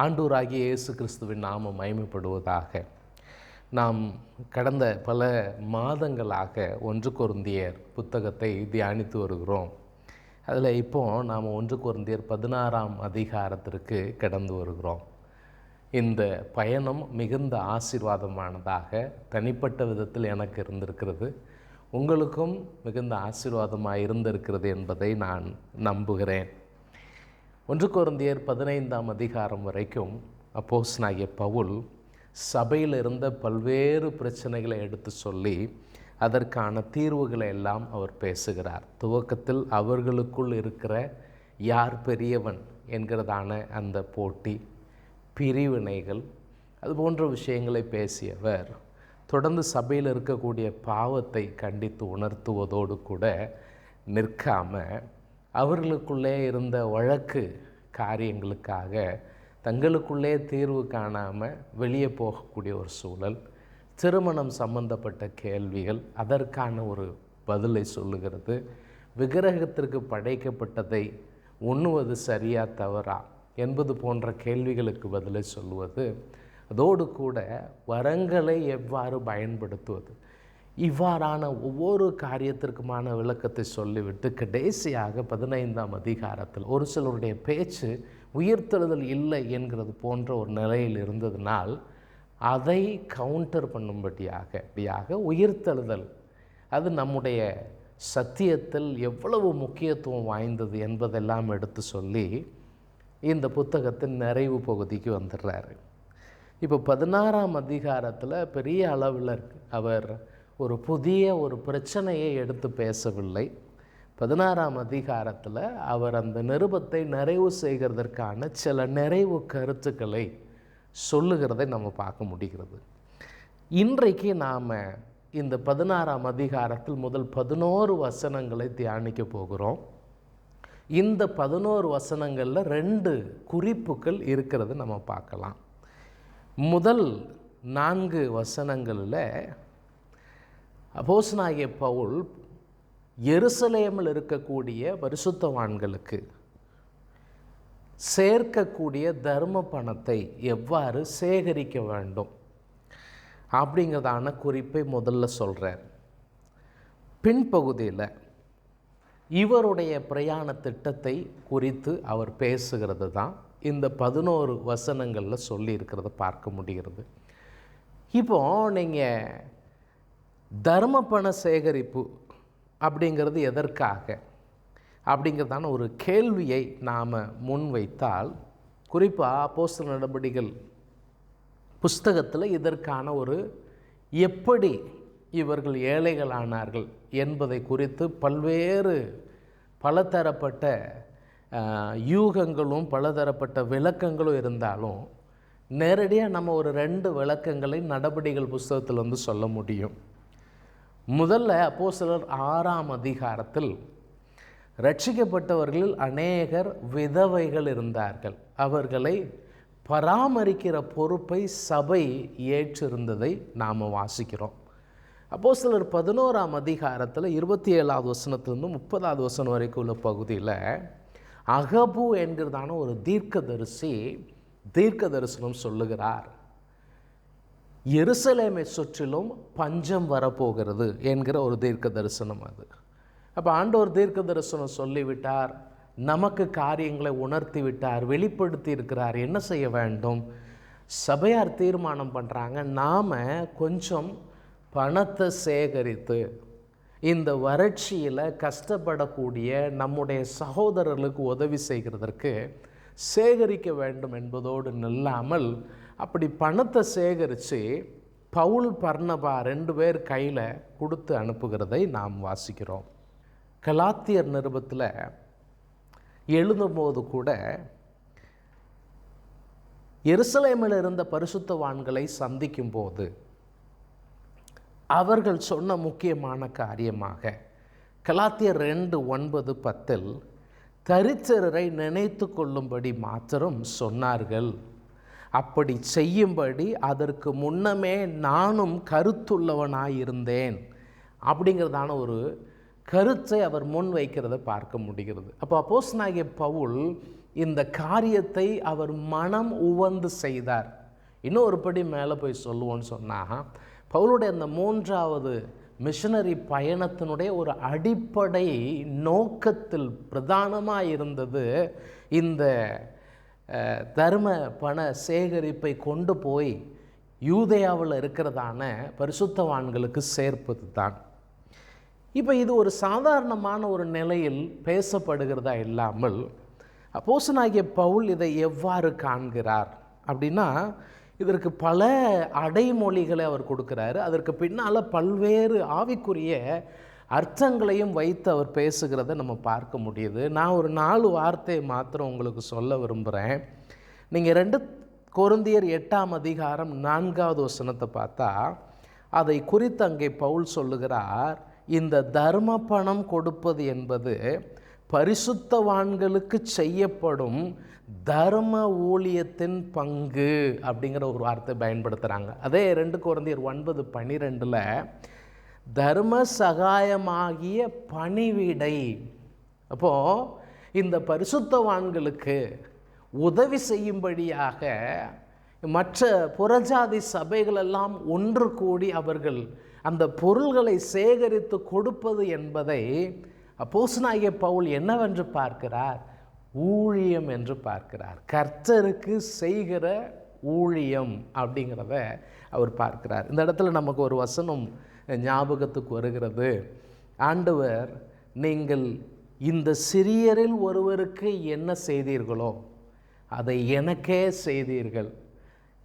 ஆண்டவராகிய இயேசு கிறிஸ்துவின் நாமம் மகிமைப்படுவதாக. நாம் கடந்த பல மாதங்களாக 1 கொரிந்தியர் புத்தகத்தை தியானித்து வருகிறோம். அதில் இப்போது நாம் 1 கொரிந்தியர் 16ஆம் அதிகாரத்திற்கு கடந்து வருகிறோம். இந்த பயணம் மிகுந்த ஆசீர்வாதமானதாக தனிப்பட்ட விதத்தில் எனக்கு இருந்திருக்கிறது. உங்களுக்கும் மிகுந்த ஆசீர்வாதமாக இருந்திருக்கிறது என்பதை நான் நம்புகிறேன். 1 கொரிந்தியர் 15ஆம் அதிகாரம் வரைக்கும் அப்போஸ்தலனாகிய பவுல் சபையில் இருந்த பல்வேறு பிரச்சனைகளை எடுத்து சொல்லி அதற்கான தீர்வுகளை எல்லாம் அவர் பேசுகிறார். துவக்கத்தில் அவர்களுக்குள் இருக்கிற யார் பெரியவன் என்கிறதான அந்த போட்டி, பிரிவினைகள், அது போன்ற விஷயங்களை பேசியவர் தொடர்ந்து சபையில் இருக்கக்கூடிய பாவத்தை கண்டித்து உணர்த்துவதோடு கூட நிற்காமல் அவர்களுக்குள்ளே இருந்த வழக்கு காரியங்களுக்காக தங்களுக்குள்ளே தீர்வு காணாமல் வெளியே போகக்கூடிய ஒரு சூழல், திருமணம் சம்பந்தப்பட்ட கேள்விகள், அதற்கான ஒரு பதிலை சொல்லுகிறது. விக்கிரகத்திற்கு படைக்கப்பட்டதை உண்ணுவது சரியா தவறா என்பது போன்ற கேள்விகளுக்கு பதிலை சொல்லுவது, அதோடு கூட வரங்களை எவ்வாறு பயன்படுத்துவது, இவ்வாறான ஒவ்வொரு காரியத்திற்குமான விளக்கத்தை சொல்லிவிட்டு கடைசியாக 15ஆம் அதிகாரத்தில் ஒரு சிலருடைய பேச்சு உயிர்த்தெழுதல் இல்லை என்கிறது போன்ற ஒரு நிலையில் இருந்ததினால் அதை கவுண்டர் பண்ணும்படியாக உயிர்த்தெழுதல் அது நம்முடைய சத்தியத்தில் எவ்வளவு முக்கியத்துவம் வாய்ந்தது என்பதெல்லாம் எடுத்து சொல்லி இந்த புத்தகத்தின் நிறைவு பகுதிக்கு வந்துடுறாரு. இப்போ 16ஆம் அதிகாரத்தில் பெரிய அளவில் அவர் ஒரு புதிய ஒரு பிரச்சனையை எடுத்து பேசவில்லை. 16ஆம் அதிகாரத்தில் அவர் அந்த நிருபத்தை நிறைவு செய்கிறதற்கான சில நிறைவு கருத்துக்களை சொல்லுகிறதை நம்ம பார்க்க முடிகிறது. இன்றைக்கு நாம் இந்த 16ஆம் அதிகாரத்தில் முதல் 11 வசனங்களை தியானிக்க போகிறோம். இந்த 11 வசனங்களில் 2 குறிப்புகள் இருக்கிறது நம்ம பார்க்கலாம். முதல் 4 வசனங்களில் அப்போஸ்தலனாகிய பவுல் எருசலேமில் இருக்கக்கூடிய பரிசுத்தவான்களுக்கு சேர்க்கக்கூடிய தர்ம பணத்தை எவ்வாறு சேகரிக்க வேண்டும் அப்படிங்கிறதான குறிப்பை முதல்ல சொல்கிறார். பின்பகுதியில் இவருடைய பிரயாண திட்டத்தை குறித்து அவர் பேசுகிறது தான் இந்த 11 வசனங்களில் சொல்லியிருக்கிறத பார்க்க முடிகிறது. இப்போது நீங்கள் தர்ம பண சேகரிப்பு அப்படிங்கிறது எதற்காக அப்படிங்கிறதான ஒரு கேள்வியை நாம் முன்வைத்தால், குறிப்பாக அப்போஸ்தலர் நடபடிகள் புஸ்தகத்தில் இதற்கான ஒரு எப்படி இவர்கள் ஏழைகளானார்கள் என்பதை குறித்து பல்வேறு பலதரப்பட்ட யூகங்களும் பலதரப்பட்ட விளக்கங்களும் இருந்தாலும் நேரடியாக நம்ம ஒரு 2 விளக்கங்களை நடபடிகள் புஸ்தகத்தில் வந்து சொல்ல முடியும். முதல்ல அப்போஸ்தலர் 6ஆம் அதிகாரத்தில் ரட்சிக்கப்பட்டவர்களில் அநேகர் விதவைகள் இருந்தார்கள். அவர்களை பராமரிக்கிற பொறுப்பை சபை ஏற்றிருந்ததை நாம் வாசிக்கிறோம். அப்போஸ்தலர் 11ஆம் அதிகாரத்தில் 27வது வசனத்திலிருந்து 30வது வசனம் வரைக்கும் உள்ள பகுதியில் அகபு என்கிறதான ஒரு தீர்க்க தரிசனம் சொல்லுகிறார். எருசலேமை சுற்றிலும் பஞ்சம் வரப்போகிறது என்கிற ஒரு தீர்க்க தரிசனம் அது. அப்போ ஆண்டவர் தீர்க்க தரிசனம் சொல்லிவிட்டார், நமக்கு காரியங்களை உணர்த்தி விட்டார், வெளிப்படுத்தி இருக்கிறார். என்ன செய்ய வேண்டும்? சபையார் தீர்மானம் பண்ணுறாங்க, நாம் கொஞ்சம் பணத்தை சேகரித்து இந்த வறட்சியில் கஷ்டப்படக்கூடிய நம்முடைய சகோதரர்களுக்கு உதவி செய்கிறதற்கு சேகரிக்க வேண்டும் என்பதோடு நில்லாமல் அப்படி பணத்தை சேகரித்து பவுல் பர்னபா 2 பேர் கையில் கொடுத்து அனுப்புகிறதை நாம் வாசிக்கிறோம். கலாத்தியர் நிருபத்தில் எழுதும்போது கூட எருசலேமில் இருந்த பரிசுத்தவான்களை சந்திக்கும் போது அவர்கள் சொன்ன முக்கியமான காரியமாக கலாத்தியர் 2:9-10 தரித்திரரை நினைத்து கொள்ளும்படி மாத்திரம் சொன்னார்கள். அப்படி செய்யும்படி அதற்கு முன்னமே நானும் கருத்துள்ளவனாயிருந்தேன் அப்படிங்கிறதான ஒரு கருத்தை அவர் முன் வைக்கிறத பார்க்க முடிகிறது. அப்போ அப்போஸ்தலனாகிய பவுல் இந்த காரியத்தை அவர் மனம் உவந்து செய்தார். இன்னும் ஒரு படி மேலே போய் சொல்லுவோன்னு சொன்னால், பவுலுடைய அந்த 3வது மிஷனரி பயணத்தினுடைய ஒரு அடிப்படை நோக்கத்தில் பிரதானமாக இருந்தது இந்த தர்ம பண சேகரிப்பை கொண்டு போய் யூதேயாவில் இருக்கிறதான பரிசுத்தவான்களுக்கு சேர்ப்பது தான். இப்போ இது ஒரு சாதாரணமான ஒரு நிலையில் பேசப்படுகிறதா இல்லாமல், அப்போஸ்தலனாகிய பவுல் இதை எவ்வாறு காண்கிறார் அப்படின்னா, இதற்கு பல அடைமொழிகளை அவர் கொடுக்குறாரு. அதற்கு பின்னால் பல்வேறு ஆவிக்குரிய அர்த்தங்களையும் வைத்து அவர் பேசுகிறத நம்ம பார்க்க முடியுது. நான் ஒரு 4 வார்த்தையை மாத்திரம் உங்களுக்கு சொல்ல விரும்புகிறேன். நீங்கள் 2 கொரிந்தியர் 8ஆம் அதிகாரம் 4வது வசனத்தை பார்த்தா, அதை குறித்து அங்கே பவுல் சொல்லுகிறார், இந்த தர்ம பணம் கொடுப்பது என்பது பரிசுத்தவான்களுக்கு செய்யப்படும் தர்ம ஊழியத்தின் பங்கு அப்படிங்கிற ஒரு வார்த்தை பயன்படுத்துகிறாங்க. அதே 2 கொரிந்தியர் 9:12 தர்ம சகாயமாகிய பணிவிடை. அப்போது இந்த பரிசுத்தவான்களுக்கு உதவி செய்யும்படியாக மற்ற புறஜாதி சபைகளெல்லாம் ஒன்று கூடி அவர்கள் அந்த பொருள்களை சேகரித்து கொடுப்பது என்பதை அப்போஸ்தலனாகிய பவுல் என்னவென்று பார்க்கிறார்? ஊழியம் என்று பார்க்கிறார். கர்த்தருக்கு செய்கிற ஊழியம் அப்படிங்கிறத அவர் பார்க்கிறார். இந்த இடத்துல நமக்கு ஒரு வசனம் ஞாபகத்துக்கு வருகிறது. ஆண்டவர், நீங்கள் இந்த சிறியரில் ஒருவருக்கு என்ன செய்தீர்களோ அதை எனக்கே செய்தீர்கள்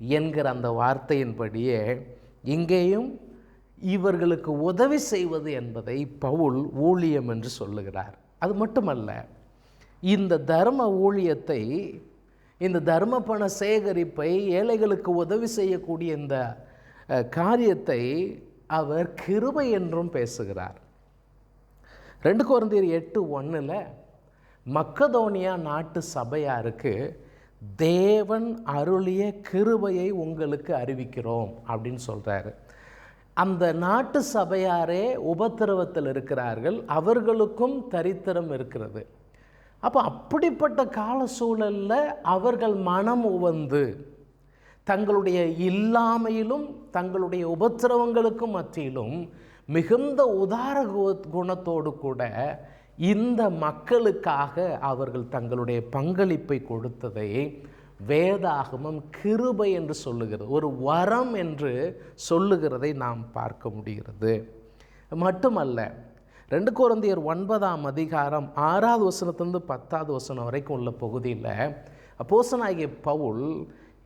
என்கிற அந்த வார்த்தையின்படியே இங்கேயும் இவர்களுக்கு உதவி செய்வது என்பதை பவுல் ஊழியம் என்று சொல்லுகிறார். அது மட்டுமல்ல, இந்த தர்ம ஊழியத்தை, இந்த தர்ம பண சேகரிப்பை, ஏழைகளுக்கு உதவி செய்யக்கூடிய இந்த காரியத்தை அவர் கிருபை என்றும் பேசுகிறார். 2 கொரிந்தியர் 8:1 மக்கதோனியா நாட்டு சபையாருக்கு தேவன் அருளிய கிருபையை உங்களுக்கு அறிவிக்கிறோம் அப்படின்னு சொல்கிறாரு. அந்த நாட்டு சபையாரே உபத்திரவத்தில் இருக்கிறார்கள், அவர்களுக்கும் தரித்திரம் இருக்கிறது. அப்போ அப்படிப்பட்ட கால சூழலில் அவர்கள் மனம் உவந்து தங்களுடைய இல்லாமையிலும் தங்களுடைய உபத்திரவங்களுக்கும் மத்தியிலும் மிகுந்த உதார குணத்தோடு கூட இந்த மக்களுக்காக அவர்கள் தங்களுடைய பங்களிப்பை கொடுத்ததை வேதாகமம் கிருபை என்று சொல்லுகிறது, ஒரு வரம் என்று சொல்லுகிறதை நாம் பார்க்க முடிகிறது. மட்டுமல்ல, 2 கொரிந்தியர் 9ஆம் அதிகாரம் 6வது வசனத்திலிருந்து 10வது வசனம் வரைக்கும் உள்ள பகுதியில் அப்போஸ்தலனாகிய பவுல்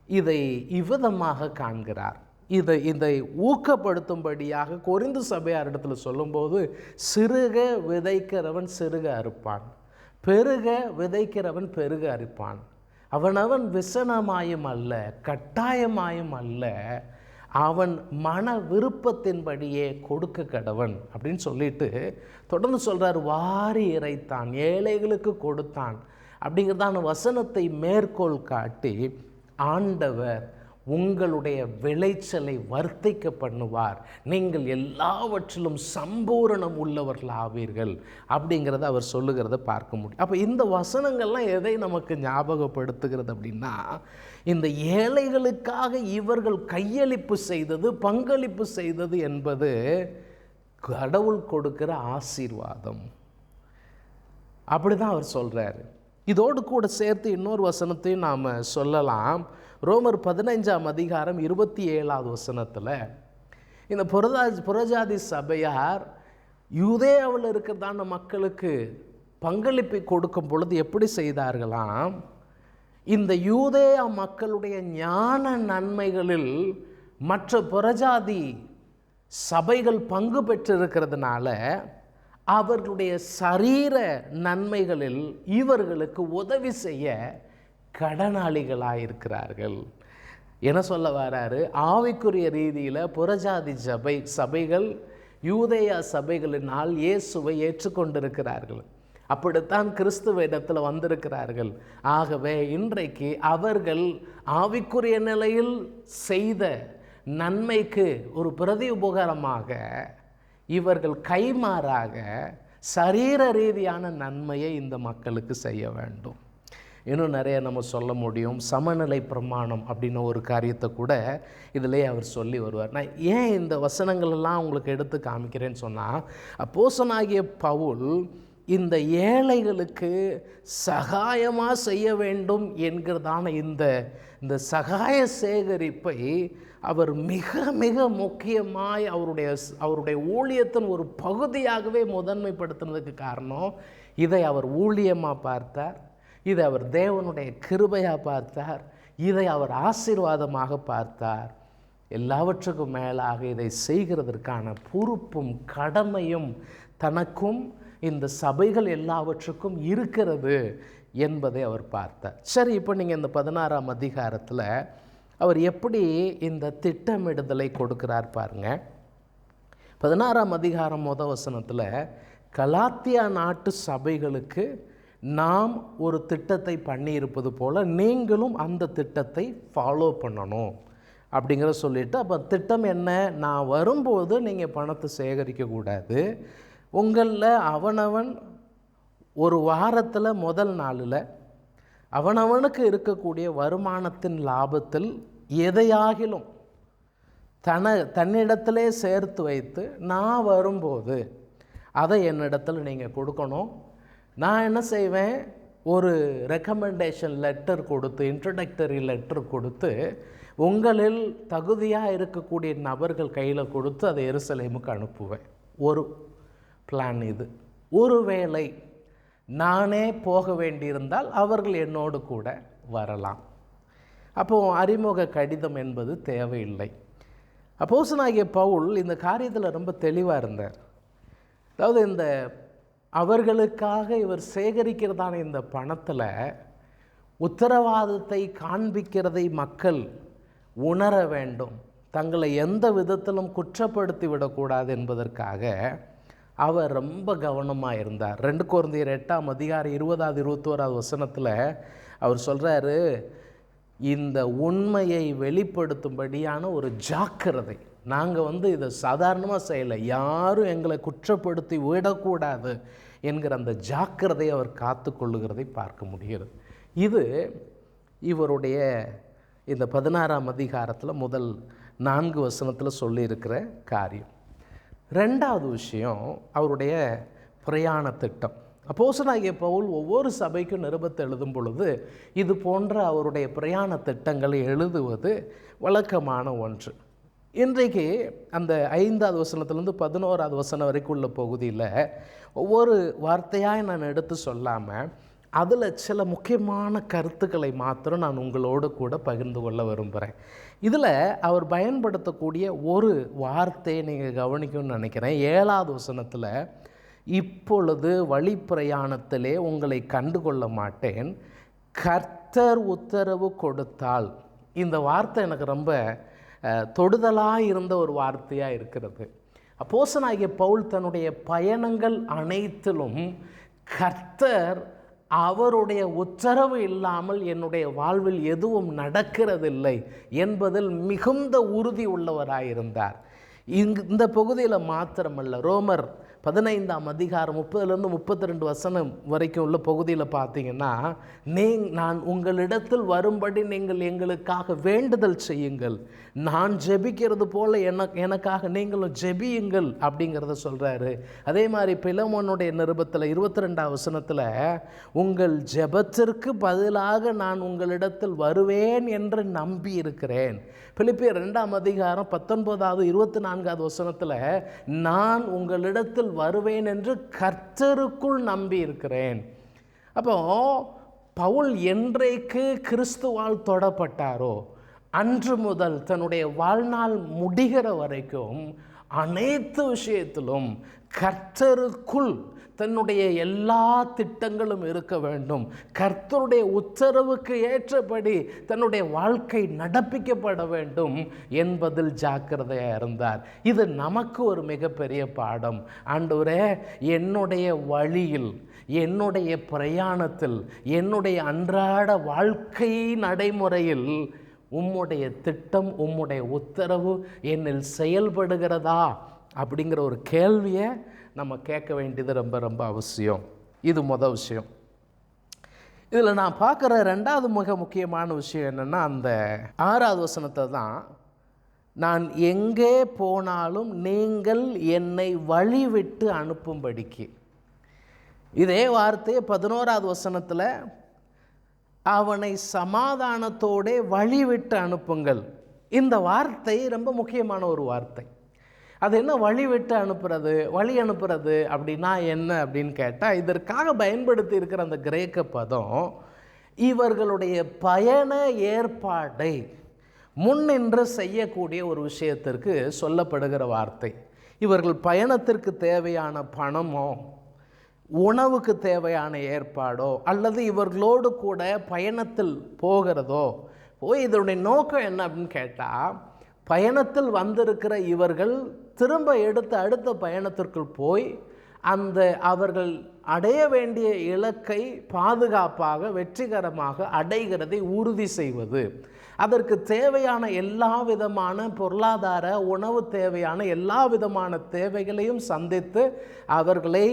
இதை இவ்விதமாக காண்கிறார். இதை ஊக்கப்படுத்தும்படியாக கொரிந்து சபையாரிடத்தில் சொல்லும்போது, சிறுக விதைக்கிறவன் சிறுக அறுப்பான், பெருக விதைக்கிறவன் பெருக அறுப்பான், அவனவன் விசனமாயும் அல்ல கட்டாயமாயும் அல்ல, அவன் மன விருப்பத்தின்படியே கொடுக்க கடவன் அப்படின்னு சொல்லிட்டு தொடர்ந்து சொல்கிறார். வாரி இறைத்தான், ஏழைகளுக்கு கொடுத்தான் அப்படிங்கிறதான வசனத்தை மேற்கோள் காட்டி, ஆண்டவர் உங்களுடைய விளைச்சலை வர்த்திக்க பண்ணுவார், நீங்கள் எல்லாவற்றிலும் சம்பூரணம் உள்ளவர்கள் ஆவீர்கள் அப்படிங்கிறத அவர் சொல்லுகிறத பார்க்க முடியும். அப்போ இந்த வசனங்கள்லாம் எதை நமக்கு ஞாபகப்படுத்துகிறது அப்படின்னா, இந்த ஏழைகளுக்காக இவர்கள் கையளிப்பு செய்தது, பங்களிப்பு செய்தது என்பது கடவுள் கொடுக்கிற ஆசீர்வாதம். அப்படி தான் அவர் சொல்கிறார். இதோடு கூட சேர்த்து இன்னொரு வசனத்தையும் நாம் சொல்லலாம். ரோமர் 15ஆம் அதிகாரம் 27வது வசனத்தில் இந்த புறஜாதி சபையார் யூதேயாவில் இருக்கிறதான மக்களுக்கு பங்களிப்பை கொடுக்கும் பொழுது எப்படி செய்தார்களாம்? இந்த யூதேயா மக்களுடைய ஞான நன்மைகளில் மற்ற புறஜாதி சபைகள் பங்கு பெற்றிருக்கிறதுனால அவர்களுடைய சரீர நன்மைகளில் இவர்களுக்கு உதவி செய்ய கடனாளிகளாயிருக்கிறார்கள். என்ன சொல்ல வராரு? ஆவிக்குரிய ரீதியில் புறஜாதி சபைகள் யூதேயா சபைகளினால் இயேசுவை ஏற்றுக்கொண்டிருக்கிறார்கள். அப்படித்தான் கிறிஸ்துவ இடத்துல வந்திருக்கிறார்கள். ஆகவே இன்றைக்கு அவர்கள் ஆவிக்குரிய நிலையில் செய்த நன்மைக்கு ஒரு பிரதி உபகாரமாக இவர்கள் கைமாறாக சரீர ரீதியான நன்மையை இந்த மக்களுக்கு செய்ய வேண்டும். இன்னும் நிறைய நம்ம சொல்ல முடியும். சமநிலை பிரமாணம் அப்படின்னு ஒரு காரியத்தை கூட இதிலே அவர் சொல்லி வருவார். நான் ஏன் இந்த வசனங்களெல்லாம் உங்களுக்கு எடுத்து காமிக்கிறேன்னு சொன்னால், அப்போஸ்தலனாகிய பவுல் இந்த ஏழைகளுக்கு சகாயமாக செய்ய வேண்டும் என்கிறதான இந்த சகாய சேகரிப்பை அவர் மிக மிக முக்கியமாய் அவருடைய ஊழியத்தின் ஒரு பகுதியாகவே முதன்மைப்படுத்தினதுக்கு காரணம், இதை அவர் ஊழியமாக பார்த்தார், இதை அவர் தேவனுடைய கிருபையாக பார்த்தார், இதை அவர் ஆசீர்வாதமாக பார்த்தார். எல்லாவற்றுக்கும் மேலாக இதை செய்கிறதற்கான பொறுப்பும் கடமையும் தனக்கும் இந்த சபைகள் எல்லாவற்றுக்கும் இருக்கிறது என்பதை அவர் பார்த்தார். சரி, இப்போ நீங்கள் இந்த 16ஆம் அதிகாரத்தில் அவர் எப்படி இந்த திட்டமிடுதலை கொடுக்கிறார் பாருங்க. 16ஆம் அதிகாரம் முதல் வசனத்தில், கலாத்தியா நாட்டு சபைகளுக்கு நாம் ஒரு திட்டத்தை பண்ணியிருப்பது போல் நீங்களும் அந்த திட்டத்தை ஃபாலோ பண்ணணும் அப்படிங்கிற சொல்லிவிட்டு, அப்போ திட்டம் என்ன? நான் வரும்போது நீங்கள் பணத்தை சேகரிக்கக்கூடாது. உங்களில் அவனவன் ஒரு வாரத்தில் முதல் நாளில் அவனவனுக்கு இருக்கக்கூடிய வருமானத்தின் லாபத்தில் எதையாகிலும் தன்னிடத்திலே சேர்த்து வைத்து நான் வரும்போது அதை என்னிடத்தில் நீங்கள் கொடுக்கணும். நான் என்ன செய்வேன், ஒரு ரெக்கமெண்டேஷன் லெட்டர் கொடுத்து, இன்ட்ரடக்டரி லெட்டர் கொடுத்து, உங்களில் தகுதியாக இருக்கக்கூடிய நபர்கள் கையில் கொடுத்து அதை எருசலேமுக்கு அனுப்புவேன். ஒரு பிளான் இது. ஒருவேளை நானே போக வேண்டியிருந்தால் அவர்கள் என்னோடு கூட வரலாம். அப்போது அறிமுக கடிதம் என்பது தேவையில்லை. அப்போஸ்தலனாகிய பவுல் இந்த காரியத்தில் ரொம்ப தெளிவாக இருந்தார். அதாவது இந்த அவர்களுக்காக இவர் சேகரிக்கிறதான இந்த பணத்தில் உத்தரவாதத்தை காண்பிக்கிறதை மக்கள் உணர வேண்டும், தங்களை எந்த விதத்திலும் குற்றப்படுத்தி விடக்கூடாது என்பதற்காக அவர் ரொம்ப கவனமாக இருந்தார். 2 கொரிந்தியர் 8ஆம் அதிகாரம் 20வது 21வது வசனத்தில் அவர் சொல்கிறாரு, இந்த உண்மையை வெளிப்படுத்தும்படியான ஒரு ஜாக்கிரதை. நாங்கள் இதை சாதாரணமாக செய்யலை, யாரும் எங்களை குற்றப்படுத்தி விடக்கூடாது என்கிற அந்த ஜாக்கிரதையை அவர் காத்து கொள்ளுகிறதை பார்க்க முடிகிறது. இது இவருடைய இந்த 16ஆம் அதிகாரத்தில் முதல் 4 வசனத்தில் சொல்லியிருக்கிற காரியம். 2வது விஷயம் அவருடைய பிரயாண திட்டம். அப்போஸ்தலனாகிய பவுல் ஒவ்வொரு சபைக்கும் நிருபத்தை எழுதும் பொழுது இது போன்ற அவருடைய பிரயாண திட்டங்களை எழுதுவது வழக்கமான ஒன்று. இன்றைக்கு அந்த 5வது வசனத்திலேருந்து 11வது வசனம் வரைக்கும் உள்ள பகுதியில் ஒவ்வொரு வார்த்தையாக நான் எடுத்து சொல்லாமல் அதில் சில முக்கியமான கருத்துக்களை மாத்திரம் நான் உங்களோடு கூட பகிர்ந்து கொள்ள விரும்புகிறேன். இதில் அவர் பயன்படுத்தக்கூடிய ஒரு வார்த்தையை நீங்கள் கவனிக்கணும்னு நினைக்கிறேன். 7வது வசனத்தில், இப்பொழுது வழி பிரயாணத்திலே உங்களை கண்டுகொள்ள மாட்டேன், கர்த்தர் உத்தரவு கொடுத்தால். இந்த வார்த்தை எனக்கு ரொம்ப தொடுதலாக இருந்த ஒரு வார்த்தையாக இருக்கிறது. அப்போஸ்தலனாகிய பவுல் தன்னுடைய பயணங்கள் அனைத்திலும் கர்த்தர் அவருடைய உத்தரவு இல்லாமல் என்னுடைய வாழ்வில் எதுவும் நடக்கிறதில்லை என்பதில் மிகுந்த உறுதி உள்ளவராயிருந்தார். இந்த பகுதியில் மாத்திரமல்ல, ரோமர் 15ஆம் அதிகாரம் 30லேருந்து 32 வசனம் வரைக்கும் உள்ள பகுதியில் பார்த்தீங்கன்னா, நான் உங்களிடத்தில் வரும்படி நீங்கள் எங்களுக்காக வேண்டுதல் செய்யுங்கள், நான் ஜெபிக்கிறது போல எனக்காக நீங்களும் ஜெபியுங்கள் அப்படிங்கிறத சொல்கிறாரு. அதே மாதிரி பிலமோனுடைய நிருபத்தில் 22ஆம் வசனத்தில், உங்கள் ஜெபத்திற்கு பதிலாக நான் உங்களிடத்தில் வருவேன் என்று நம்பி இருக்கிறேன். பிலிப்பியர் 2ஆம் அதிகாரம் 19வது 24வது வசனத்தில், நான் உங்களிடத்தில் வருவேன் என்று கர்த்தருக்குள் நம்பி இருக்கிறேன். அப்போ பவுல் என்றைக்கு கிறிஸ்துவால் தொடப்பட்டாரோ அன்று முதல் தன்னுடைய வாழ்நாள் முடிகிற வரைக்கும் அனைத்து விஷயத்திலும் கர்த்தருக்குள் தன்னுடைய எல்லா திட்டங்களும் இருக்க வேண்டும், கர்த்தருடைய உத்தரவுக்கு ஏற்றபடி தன்னுடைய வாழ்க்கை நடப்பிக்கப்பட வேண்டும் என்பதில் ஜாக்கிரதையாக இருந்தார். இது நமக்கு ஒரு மிகப்பெரிய பாடம். ஆண்டவரே, என்னுடைய வழியில், என்னுடைய பிரயாணத்தில், என்னுடைய அன்றாட வாழ்க்கை நடைமுறையில் உம்முடைய திட்டம், உம்முடைய உத்தரவு என்னில் செயல்படுகிறதா அப்படிங்கிற ஒரு கேள்வியை நம்ம கேட்க வேண்டியது ரொம்ப ரொம்ப அவசியம். இது முதல் விஷயம். இதில் நான் பார்க்குற ரெண்டாவது மிக முக்கியமான விஷயம் என்னென்னா, அந்த 6வது வசனத்தை தான், நான் எங்கே போனாலும் நீங்கள் என்னை வழிவிட்டு அனுப்பும்படிக்கு. இதே வார்த்தையை 11வது வசனத்தில், அவனை சமாதானத்தோடு வழிவிட்டு அனுப்புங்கள். இந்த வார்த்தை ரொம்ப முக்கியமான ஒரு வார்த்தை. அது என்ன வழிவிட்டு அனுப்புறது, வழி அனுப்புறது அப்படின்னா என்ன அப்படின்னு கேட்டால், இதற்காக பயன்படுத்தி இருக்கிற அந்த கிரேக்க பதம் இவர்களுடைய பயண ஏற்பாடை முன்னின்று செய்யக்கூடிய ஒரு விஷயத்திற்கு சொல்லப்படுகிற வார்த்தை. இவர்கள் பயணத்திற்கு தேவையான பணமோ, உணவுக்கு தேவையான ஏற்பாடோ, அல்லது இவர்களோடு கூட பயணத்தில் போகிறதோ, இதனுடைய நோக்கம் என்ன அப்படின்னு கேட்டால், பயணத்தில் வந்திருக்கிற இவர்கள் திரும்ப எடுத்த அடுத்த பயணத்திற்குள் போய் அந்த அவர்கள் அடைய வேண்டிய இலக்கை பாதுகாப்பாக வெற்றிகரமாக அடைகிறதை உறுதி செய்வது, அதற்கு தேவையான எல்லா விதமான பொருளாதார உணவு தேவையான எல்லா விதமான தேவைகளையும் சந்தித்து அவர்களை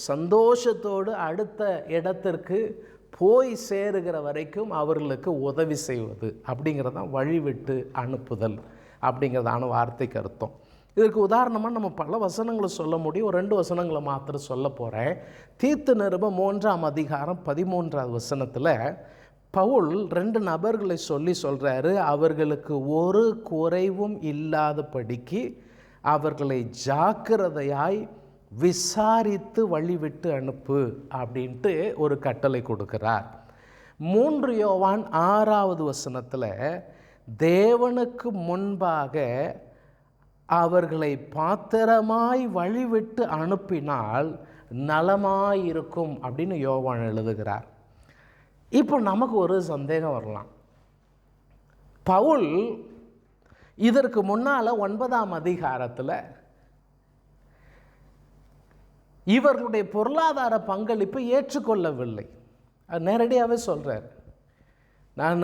சந்தோஷத்தோடு அடுத்த இடத்திற்கு போய் சேருகிற வரைக்கும் அவர்களுக்கு உதவி செய்வது அப்படிங்கிறதான் வழிவிட்டு அனுப்புதல் அப்படிங்கிறதான வார்த்தைக்கு அர்த்தம். இதற்கு உதாரணமாக நம்ம பல வசனங்களை சொல்ல முடியும். ஒரு 2 வசனங்களை மாத்திரம் சொல்ல போகிறேன். தீத்து நிருபம் 3ஆம் அதிகாரம் 13வது வசனத்தில் பவுல் 2 நபர்களை சொல்கிறாரு, அவர்களுக்கு ஒரு குறைவும் இல்லாதபடிக்கு அவர்களை ஜாக்கிரதையாய் விசாரித்து வழிவிட்டு அனுப்பு அப்படின்ட்டு ஒரு கட்டளை கொடுக்கிறார். 3 யோவான் 6வது வசனத்தில், தேவனுக்கு முன்பாக அவர்களை பாத்திரமாய் வழிவிட்டு அனுப்பினால் நலமாயிருக்கும் அப்படின்னு யோவான் எழுதுகிறார். இப்போ நமக்கு ஒரு சந்தேகம் வரலாம். பவுல் இதற்கு முன்னால் 9ஆம் அதிகாரத்தில் இவர்களுடைய பொருளாதார பங்களிப்பை ஏற்றுக்கொள்ளவில்லை. அது நேரடியாகவே சொல்கிறார், நான்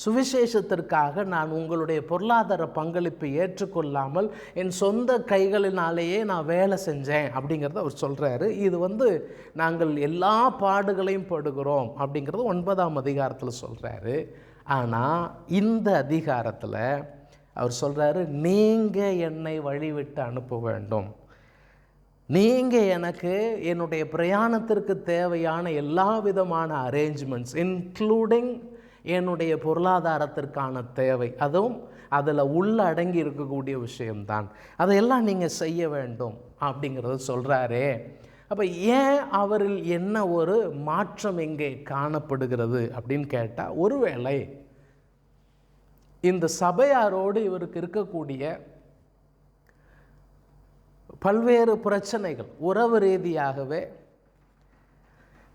சுவிசேஷத்திற்காக நான் உங்களுடைய பொருளாதார பங்களிப்பை ஏற்றுக்கொள்ளாமல் என் சொந்த கைகளினாலேயே நான் வேலை செஞ்சேன் அப்படிங்கிறத அவர் சொல்கிறாரு. இது நாங்கள் எல்லா பாடுகளையும் படுகிறோம் அப்படிங்கிறது 9ஆம் அதிகாரத்தில் சொல்கிறாரு. ஆனால் இந்த அதிகாரத்தில் அவர் சொல்கிறாரு, நீங்கள் என்னை வழிவிட்டு அனுப்ப வேண்டும், நீங்கள் எனக்கு என்னுடைய பிரயாணத்திற்கு தேவையான எல்லா விதமான அரேஞ்ச்மெண்ட்ஸ் இன்க்ளூடிங் என்னுடைய பொருளாதாரத்திற்கான தேவை, அதுவும் அதில் உள்ளடங்கி இருக்கக்கூடிய விஷயம்தான், அதையெல்லாம் நீங்கள் செய்ய வேண்டும் அப்படிங்கிறத சொல்கிறாரே. அப்போ ஏன் அவரில் என்ன ஒரு மாற்றம் இங்கே காணப்படுகிறது அப்படின்னு கேட்டால், ஒருவேளை இந்த சபையாரோடு இவருக்கு இருக்கக்கூடிய பல்வேறு பிரச்சனைகள், உறவு ரீதியாகவே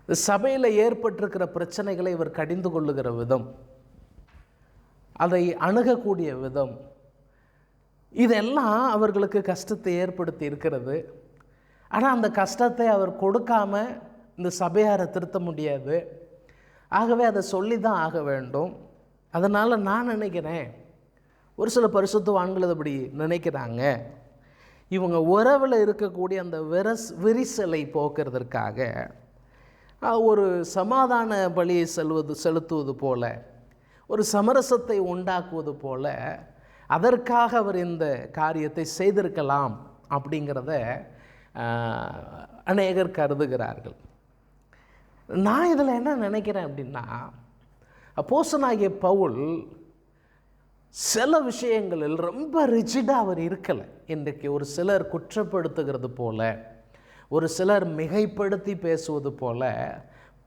சபையில் ஏற்பட்டிருக்கிற பிரச்சனைகளை இவர் கடிந்து கொள்ளுகிற விதம், அதை அணுகக்கூடிய விதம், இதெல்லாம் அவர்களுக்கு கஷ்டத்தை ஏற்படுத்தி இருக்கிறது. ஆனால் அந்த கஷ்டத்தை அவர் கொடுக்காம இந்த சபையாரை திருத்த முடியாது. ஆகவே அதை சொல்லி தான் ஆக வேண்டும். அதனால் நான் நினைக்கிறேன், ஒரு சில பரிசுத்தவான்கள் அப்படி நினைக்கிறாங்க, இவங்க உறவில் இருக்கக்கூடிய அந்த விரிசலை போக்குறதற்காக ஒரு சமாதான பலியை செலுத்துவது போல, ஒரு சமரசத்தை உண்டாக்குவது போல அதற்காக அவர் இந்த காரியத்தை செய்திருக்கலாம் அப்படிங்கிறத அநேகர் கருதுகிறார்கள். நான் இதில் என்ன நினைக்கிறேன் அப்படின்னா, அப்போஸ்தலனாகிய பவுல் சில விஷயங்களில் ரொம்ப ரிஜிடாக அவர் இருக்கலை. இன்றைக்கு ஒரு சிலர் குற்றப்படுத்துகிறது போல, ஒரு சிலர் மிகைப்படுத்தி பேசுவது போல,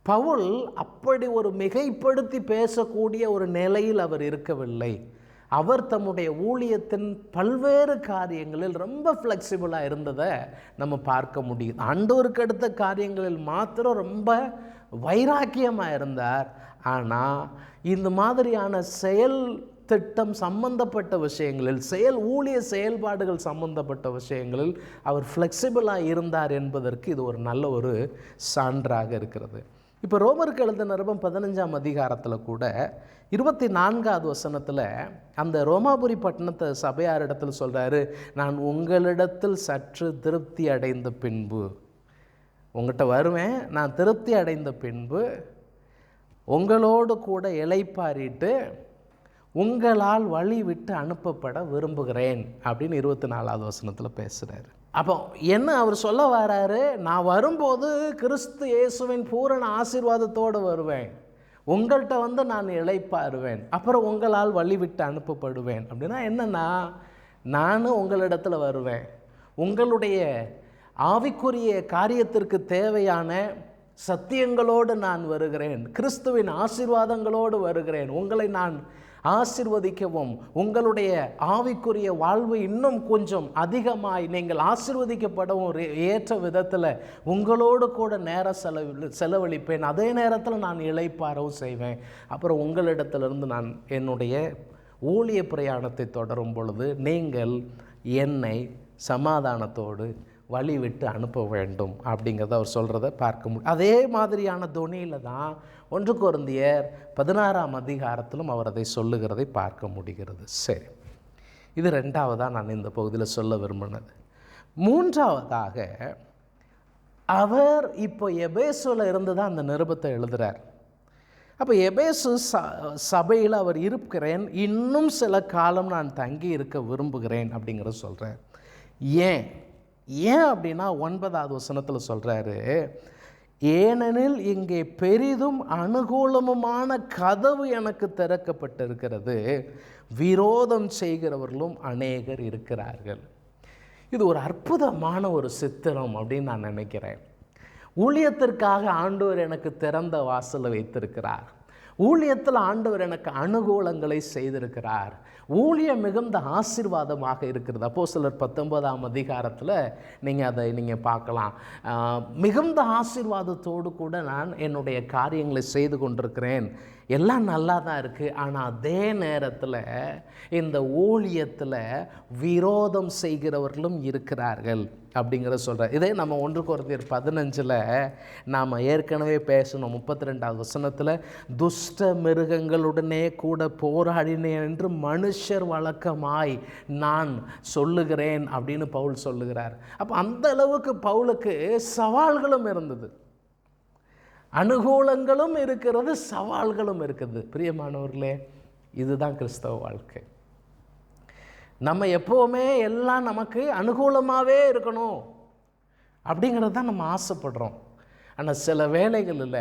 பவுல் அப்படி ஒரு மிகைப்படுத்தி பேசக்கூடிய ஒரு நிலையில் அவர் இருக்கவில்லை. அவர் தம்முடைய ஊழியத்தின் பல்வேறு காரியங்களில் ரொம்ப ஃப்ளெக்சிபிளாக இருந்ததை நம்ம பார்க்க முடியும். ஆண்டவருக்கு அடுத்த காரியங்களில் மாத்திரம் ரொம்ப வைராக்கியமாக இருந்தார். ஆனால் இந்த மாதிரியான செயல் திட்டம் சம்பந்தப்பட்ட விஷயங்களில், ஊழிய செயல்பாடுகள் சம்பந்தப்பட்ட விஷயங்களில் அவர் ஃப்ளெக்சிபிளாக இருந்தார் என்பதற்கு இது ஒரு நல்ல ஒரு சான்றாக இருக்கிறது. இப்போ ரோமருக்கு எழுதின நிருபம் 15ஆம் அதிகாரத்தில் கூட 24வது வசனத்தில் அந்த ரோமாபுரி பட்டணத்தை சபையாரிடத்தில் சொல்கிறாரு, நான் உங்களிடத்தில் சற்று திருப்தி அடைந்த பின்பு, உங்கள்கிட்ட வருவேன், நான் திருப்தி அடைந்த பின்பு உங்களோடு கூட இளைப்பாறிட்டு உங்களால் வழி விட்டு அனுப்பப்பட விரும்புகிறேன் அப்படின்னு 24வது வசனத்தில் பேசுகிறார். அப்போ என்ன அவர் சொல்ல வராரு? நான் வரும்போது கிறிஸ்து இயேசுவின் பூரண ஆசீர்வாதத்தோடு வருவேன், உங்கள்கிட்ட நான் இளைப்பாறுவேன், அப்புறம் உங்களால் வழி விட்டு அனுப்பப்படுவேன். அப்படின்னா என்னென்னா, நானும் உங்களிடத்தில் வருவேன், உங்களுடைய ஆவிக்குரிய காரியத்திற்கு தேவையான சத்தியங்களோடு நான் வருகிறேன், கிறிஸ்துவின் ஆசீர்வாதங்களோடு வருகிறேன், உங்களை நான் ஆசீர்வதிக்கவும் உங்களுடைய ஆவிக்குரிய வாழ்வு இன்னும் கொஞ்சம் அதிகமாய் நீங்கள் ஆசீர்வதிக்கப்படவும் ஏற்ற விதத்தில் உங்களோடு கூட நேரம் செலவழிப்பேன். அதே நேரத்தில் நான் இளைப்பாறவும் செய்வேன். அப்புறம் உங்களிடத்திலிருந்து நான் என்னுடைய ஊழிய பிரயாணத்தை தொடரும் பொழுது நீங்கள் என்னை சமாதானத்தோடு வழி விட்டு அனுப்ப வேண்டும் அப்படிங்கிறத அவர் சொல்கிறத பார்க்க முடியும். அதே மாதிரியான தொனியில் தான் 1 கொரிந்தியர் 16ஆம் அதிகாரத்திலும் அவர் அதை சொல்லுகிறதை பார்க்க முடிகிறது. சரி, இது 2வதாக நான் இந்த பகுதியில் சொல்ல விரும்பினது. 3வதாக அவர் இப்போ எபேசுவில் இருந்து தான் அந்த நிருபத்தை எழுதுகிறார். அப்போ எபேசு சபையில் அவர் இருக்கிறேன், இன்னும் சில காலம் நான் தங்கி இருக்க விரும்புகிறேன் அப்படிங்கிறத சொல்கிறார். ஏன் அப்படின்னா 9வது வசனத்தில் சொல்கிறாரு, ஏனெனில் இங்கே பெரிதும் அனுகூலமுமான கதவு எனக்கு திறக்கப்பட்டிருக்கிறது, விரோதம் செய்கிறவர்களும் அநேகர் இருக்கிறார்கள். இது ஒரு அற்புதமான ஒரு சித்திரம் அப்படின்னு நான் நினைக்கிறேன். ஊழியத்திற்காக ஆண்டவர் எனக்கு திறந்த வாசலை வைத்திருக்கிறார், ஊழியத்தில் ஆண்டவர் எனக்கு அனுகூலங்களை செய்திருக்கிறார், ஊழியம் மிகுந்த ஆசீர்வாதமாக இருக்கிறது. அப்போஸ்தலர் 19ஆம் அதிகாரத்தில் நீங்கள் பார்க்கலாம். மிகுந்த ஆசீர்வாதத்தோடு கூட நான் என்னுடைய காரியங்களை செய்து கொண்டிருக்கிறேன், எல்லாம் நல்லா தான் இருக்குது. ஆனால் அதே நேரத்தில் இந்த ஊழியத்தில் விரோதம் செய்கிறவர்களும் இருக்கிறார்கள் அப்படிங்கிற சொல்கிறார். இதே நம்ம 1 கொரிந்தியர் 15 நாம் ஏற்கனவே பேசணும். 32வது வசனத்தில் துஷ்ட மிருகங்களுடனே கூட போராடினேன் என்று மனுஷர் வழக்கமாய் நான் சொல்லுகிறேன் அப்படின்னு பவுல் சொல்லுகிறார். அப்போ அந்த அளவுக்கு பவுலுக்கு சவால்களும் இருந்தது, அனுகூலங்களும் இருக்கிறது, சவால்களும் இருக்குது. பிரியமானவர்களே, இதுதான் கிறிஸ்தவ வாழ்க்கை. நம்ம எப்போவுமே எல்லாம் நமக்கு அனுகூலமாகவே இருக்கணும் அப்படிங்கிறது தான் நம்ம ஆசைப்படுறோம். ஆனால் சில வேளைகளில்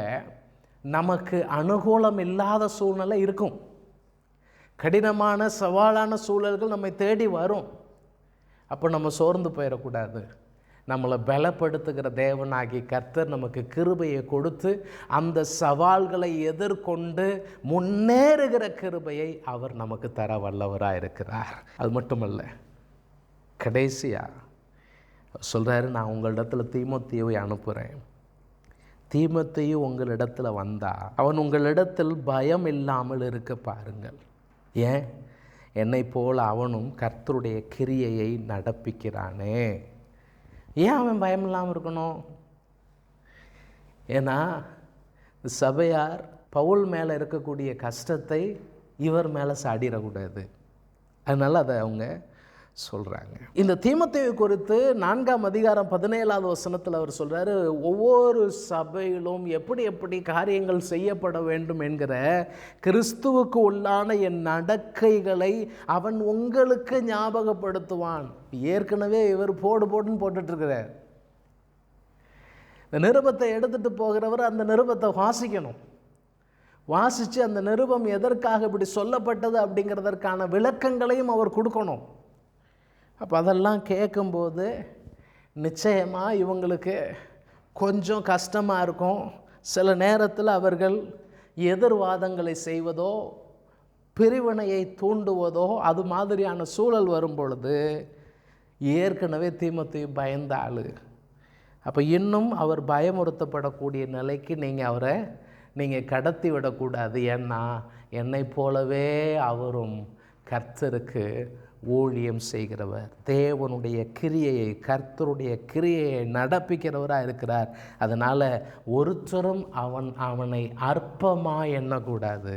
நமக்கு அனுகூலம் இல்லாத சூழ்நிலை இருக்கும், கடினமான சவாலான சூழல்கள் நம்மை தேடி வரும். அப்போ நம்ம சோர்ந்து போயிடக்கூடாது. நம்மளை பலப்படுத்துகிற தேவனாகி கர்த்தர் நமக்கு கிருபையை கொடுத்து அந்த சவால்களை எதிர்கொண்டு முன்னேறுகிற கிருபையை அவர் நமக்கு தர வல்லவராக இருக்கிறார். அது மட்டுமல்ல, கடைசியாக சொல்கிறாரு, நான் உங்களிடத்தில் தீமோத்தேயுவை அனுப்புகிறேன், தீமோத்தேயு உங்களிடத்தில் வந்தால் அவன் உங்களிடத்தில் பயம் இல்லாமல் இருக்க பாருங்கள். ஏன்? என்னை போல் அவனும் கர்த்தருடைய கிரியையை நடப்பிக்கிறானே. ஏன் அவன் பயம் இல்லாமல் இருக்கணும்? ஏன்னா சபையார் பவுல் மேலே இருக்கக்கூடிய கஷ்டத்தை இவர் மேலே சாடிடக்கூடாது. அதனால் அதை அவங்க சொல்கிறாங்க. இந்த தீமோத்தேயு குறித்து 4ஆம் அதிகாரம் 17வது வசனத்தில் அவர் சொல்கிறாரு, ஒவ்வொரு சபையிலும் எப்படி எப்படி காரியங்கள் செய்யப்பட வேண்டும் என்கிற கிறிஸ்துவுக்கு உள்ளான என் நடக்கைகளை அவன் உங்களுக்கு ஞாபகப்படுத்துவான். ஏற்கனவே இவர் போடுன்னு போட்டுட்ருக்கிறார். இந்த நிருபத்தை எடுத்துகிட்டு போகிறவர் அந்த நிருபத்தை வாசிக்கணும், வாசித்து அந்த நிருபம் எதற்காக இப்படி சொல்லப்பட்டது அப்படிங்கிறதற்கான விளக்கங்களையும் அவர் கொடுக்கணும். அப்போ அதெல்லாம் கேட்கும்போது நிச்சயமாக இவங்களுக்கு கொஞ்சம் கஷ்டமாக இருக்கும். சில நேரத்தில் அவர்கள் எதிர்வாதங்களை செய்வதோ பிரிவினையை தூண்டுவதோ அது மாதிரியான சூழல் வரும் பொழுது ஏற்கனவே தீமோத்தேயு பயந்த ஆள். அப்போ இன்னும் அவர் பயமுறுத்தப்படக்கூடிய நிலைக்கு அவரை கடத்தி விடக்கூடாது. ஏன்னா என்னை போலவே அவரும் கர்த்தருக்கு ஊழியம் செய்கிறவர், தேவனுடைய கிரியையை, கர்த்தருடைய கிரியையை நடப்பிக்கிறவராக இருக்கிறார். அதனால் ஒருத்தரும் அவனை அற்பமாக எண்ணக்கூடாது.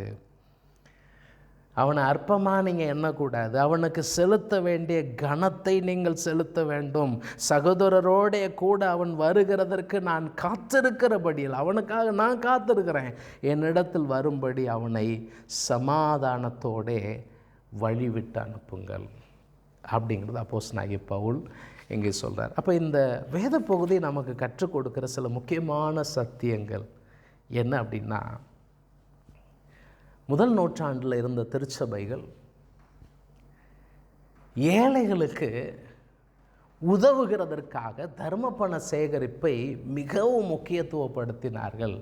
அவனை அற்பமாக நீங்கள் எண்ணக்கூடாது. அவனுக்கு செலுத்த வேண்டிய கனத்தை நீங்கள் செலுத்த வேண்டும். சகோதரரோடைய கூட அவன் வருகிறதற்கு நான் காத்திருக்கிறபடியில், அவனுக்காக நான் காத்திருக்கிறேன், என்னிடத்தில் வரும்படி அவனை சமாதானத்தோடே வழிவிட்டு அனுப்புங்கள் அப்படிங்கிறது அப்போஸ்தலனாகிய பவுல் இங்கே சொல்கிறார். அப்போ இந்த வேத பகுதி நமக்கு கற்றுக் கொடுக்குற சில முக்கியமான சத்தியங்கள் என்ன அப்படின்னா, முதல் நூற்றாண்டில் இருந்த திருச்சபைகள் ஏழைகளுக்கு உதவுகிறதற்காக தர்ம பண சேகரிப்பை மிகவும் முக்கியத்துவப்படுத்தினார்கள்,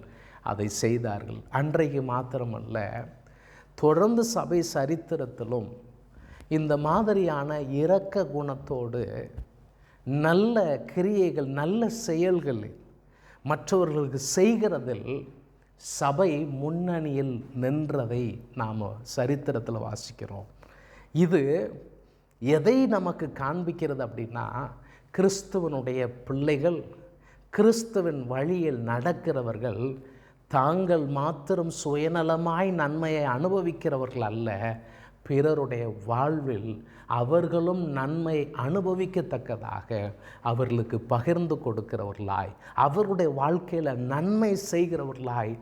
அதை செய்தார்கள். அன்றைக்கு மாத்திரமல்ல, தொடர்ந்து சபை சரித்திரத்திலும் இந்த மாதிரியான இரக்க குணத்தோடு நல்ல கிரியைகள், நல்ல செயல்கள் மற்றவர்களுக்கு செய்கிறதில் சபை முன்னணியில் நின்றதை நாம் சரித்திரத்தில் வாசிக்கிறோம். இது எதை நமக்கு காண்பிக்கிறது அப்படின்னா, கிறிஸ்துவனுடைய பிள்ளைகள், கிறிஸ்துவின் வழியில் நடக்கிறவர்கள் தாங்கள் மாத்திரம் சுயநலமாய் நன்மையை அனுபவிக்கிறவர்கள் அல்ல, பிறருடைய வாழ்வில் அவர்களும் நன்மை அனுபவிக்கத்தக்கதாக அவர்களுக்கு பகிர்ந்து கொடுக்கிறவர்களாய், அவர்களுடைய வாழ்க்கையில் நன்மை செய்கிறவர்களாய்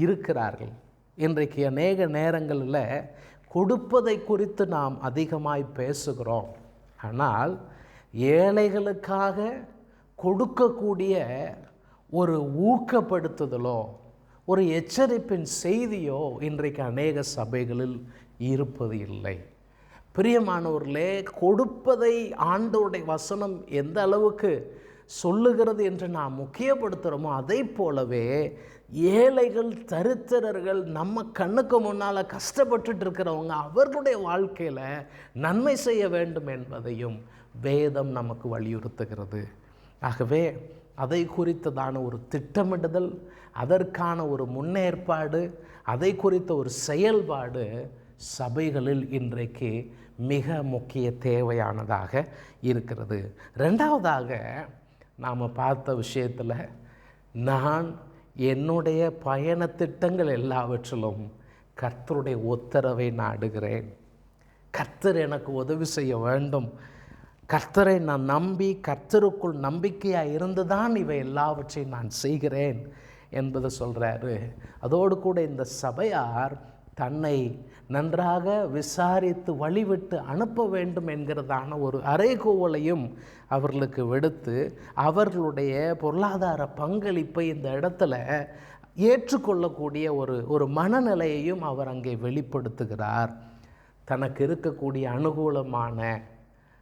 இருக்கிறார்கள். இன்றைக்கு அநேக நேரங்களில் கொடுப்பதை குறித்து நாம் அதிகமாய் பேசுகிறோம். ஆனால் ஏழைகளுக்காக கொடுக்கக்கூடிய ஒரு ஊக்கப்படுத்துதலோ ஒரு எச்சரிப்பின் செய்தியோ இன்றைக்கு அநேக சபைகளில் இருப்பது இல்லை. பிரியமானவர்களே, கொடுப்பதை ஆண்டவருடைய வசனம் எந்த அளவுக்கு சொல்லுகிறது என்று நாம் முக்கியப்படுத்துகிறோமோ, அதை போலவே ஏழைகள், தரித்திரர்கள், நம்ம கண்ணுக்கு முன்னால் கஷ்டப்பட்டுட்டு இருக்கிறவங்க, அவர்களுடைய வாழ்க்கையில் நன்மை செய்ய வேண்டும் என்பதையும் வேதம் நமக்கு வலியுறுத்துகிறது. ஆகவே அதை குறித்ததான ஒரு திட்டமிடுதல், அதற்கான ஒரு முன்னேற்பாடு, அதை குறித்த ஒரு செயல்பாடு சபைகளில் இன்றைக்கு மிக முக்கிய தேவையானதாக இருக்கிறது. ரெண்டாவதாக நாம் பார்த்த விஷயத்தில், நான் என்னுடைய பயண திட்டங்கள் எல்லாவற்றிலும் கர்த்தருடைய உத்தரவை நாடுகிறேன். கர்த்தர் எனக்கு உதவி செய்ய வேண்டும், கர்த்தரை நான் நம்பி கர்த்தருக்குள் நம்பிக்கையாக இருந்து தான் இவை எல்லாவற்றையும் நான் செய்கிறேன் என்பதை சொல்கிறாரு. அதோடு கூட இந்த சபையார் தன்னை நன்றாக விசாரித்து வழிவிட்டு அனுப்ப வேண்டும் என்கிறதான ஒரு அறைகூவலையும் அவர்களுக்கு விடுத்து, அவர்களுடைய பொருளாதார பங்களிப்பை இந்த இடத்துல ஏற்றுக்கொள்ளக்கூடிய ஒரு மனநிலையையும் அவர் அங்கே வெளிப்படுத்துகிறார். தனக்கு இருக்கக்கூடிய அனுகூலமான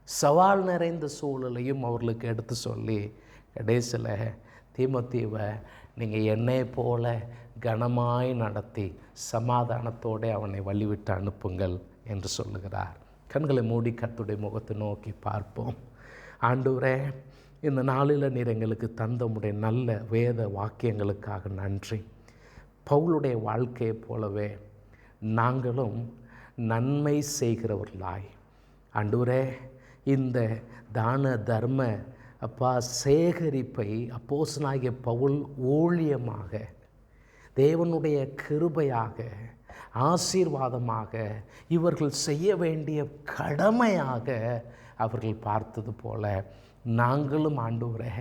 சவால் நிறைந்த சூழலையும் அவர்களுக்கு எடுத்து சொல்லி, கடைசியில் தீமோத்தேயுவை நீங்கள் என்னை போல கனமாய் நடத்தி சமாதானத்தோடு அவனை வழிவிட்டு அனுப்புங்கள் என்று சொல்லுகிறார். கண்களை மூடி கர்த்தருடைய முகத்தை நோக்கி பார்ப்போம். ஆண்டவரே, இந்த நாளில் நீர் எங்களுக்கு தந்தமுடைய நல்ல வேத வாக்கியங்களுக்காக நன்றி. பவுலுடைய வாழ்க்கையை போலவே நாங்களும் நன்மை செய்கிறவர்களாய், ஆண்டவரே, இந்த தான தர்ம சேகரிப்பை அப்போஸ்தலனாகிய பவுல் ஊழியமாக, தேவனுடைய கிருபையாக, ஆசீர்வாதமாக, இவர்கள் செய்ய வேண்டிய கடமையாக அவர்கள் பார்த்தது போல நாங்களும் ஆண்டவரே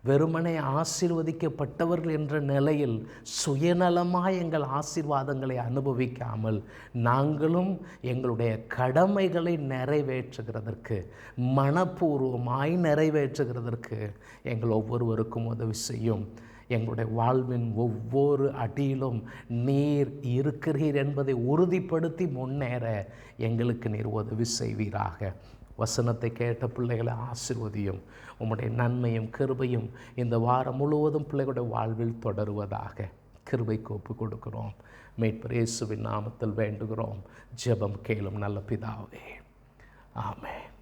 வெறுமனே ஆசீர்வதிக்கப்பட்டவர்கள் என்ற நிலையில் சுயநலமாய் எங்கள் ஆசீர்வாதங்களை அனுபவிக்காமல் நாங்களும் எங்களுடைய கடமைகளை நிறைவேற்றுகிறதற்கு, மனப்பூர்வமாய் நிறைவேற்றுகிறதற்கு எங்கள் ஒவ்வொருவருக்கும் உதவி செய்யும். எங்களுடைய வாழ்வின் ஒவ்வொரு அடியிலும் நீர் இருக்கிறீர் என்பதை உறுதிப்படுத்தி முன்னேற எங்களுக்கு நீர் உதவி செய்வீராக. வசனத்தை கேட்ட பிள்ளைகளை ஆசீர்வதியும். உம்முடைய நன்மையும் கிருபையும் இந்த வாரம் முழுவதும் பிள்ளைகளுடைய வாழ்வில் தொடருவதாக கிருபைக்கு ஒப்பு கொடுக்கிறோம். மீட்பர் இயேசுவின் நாமத்தில் வேண்டுகிறோம். ஜெபம் கேளும் நல்ல பிதாவே, ஆமென்.